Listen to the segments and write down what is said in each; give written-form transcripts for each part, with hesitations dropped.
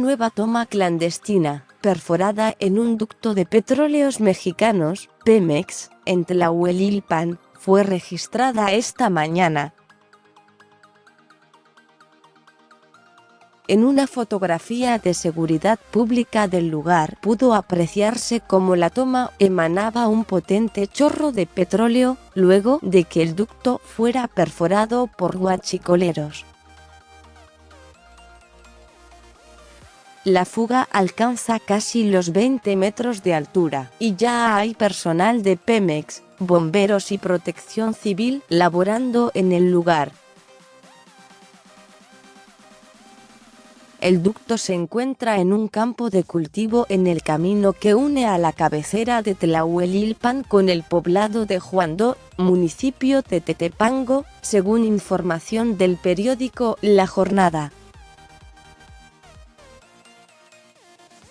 nueva toma clandestina, perforada en un ducto de Petróleos Mexicanos, Pemex, en Tlahuelilpan, fue registrada esta mañana. En una fotografía de seguridad pública del lugar pudo apreciarse cómo la toma emanaba un potente chorro de petróleo, luego de que el ducto fuera perforado por guachicoleros. La fuga alcanza casi los 20 metros de altura, y ya hay personal de Pemex, bomberos y protección civil laborando en el lugar. El ducto se encuentra en un campo de cultivo en el camino que une a la cabecera de Tlahuelilpan con el poblado de Juandó, municipio de Tetepango, según información del periódico La Jornada.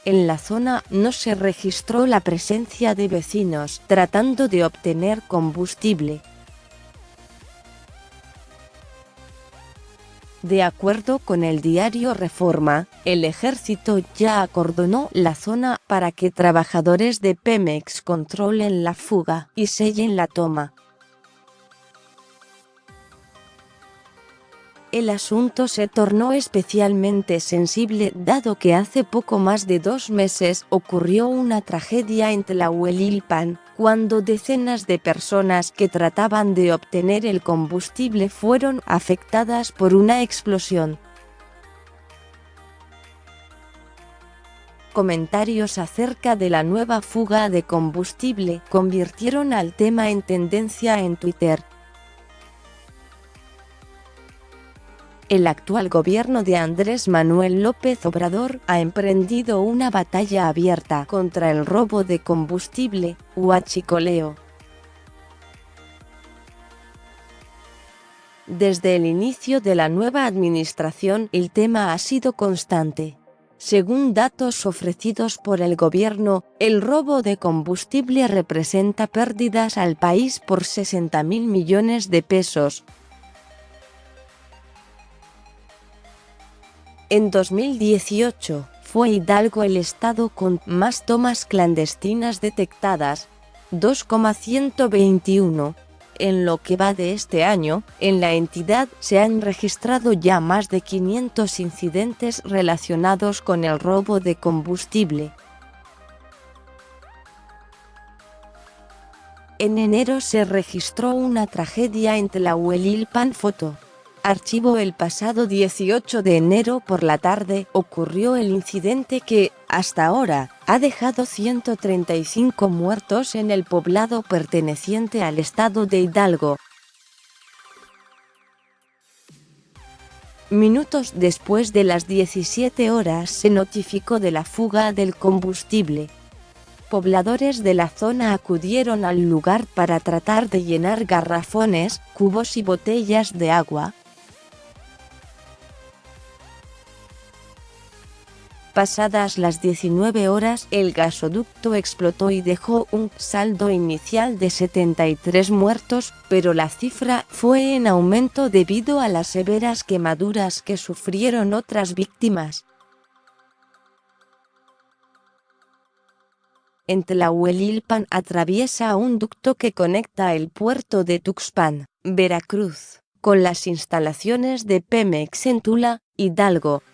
En la zona no se registró la presencia de vecinos tratando de obtener combustible. De acuerdo con el diario Reforma, el ejército ya acordonó la zona para que trabajadores de Pemex controlen la fuga y sellen la toma. El asunto se tornó especialmente sensible dado que hace poco más de 2 meses ocurrió una tragedia en Tlahuelilpan, cuando decenas de personas que trataban de obtener el combustible fueron afectadas por una explosión. Comentarios acerca de la nueva fuga de combustible convirtieron al tema en tendencia en Twitter. El actual gobierno de Andrés Manuel López Obrador ha emprendido una batalla abierta contra el robo de combustible, huachicoleo. Desde el inicio de la nueva administración, el tema ha sido constante. Según datos ofrecidos por el gobierno, el robo de combustible representa pérdidas al país por 60.000 millones de pesos. En 2018, fue Hidalgo el estado con más tomas clandestinas detectadas, 2,121. En lo que va de este año, en la entidad se han registrado ya más de 500 incidentes relacionados con el robo de combustible. En enero se registró una tragedia en Tlahuelilpan. Foto. Archivo. El pasado 18 de enero por la tarde ocurrió el incidente que, hasta ahora, ha dejado 135 muertos en el poblado perteneciente al estado de Hidalgo. Minutos después de las 17 horas se notificó de la fuga del combustible. Pobladores de la zona acudieron al lugar para tratar de llenar garrafones, cubos y botellas de agua. Pasadas las 19 horas, el gasoducto explotó y dejó un saldo inicial de 73 muertos, pero la cifra fue en aumento debido a las severas quemaduras que sufrieron otras víctimas. En Tlahuelilpan atraviesa un ducto que conecta el puerto de Tuxpan, Veracruz, con las instalaciones de Pemex en Tula, Hidalgo.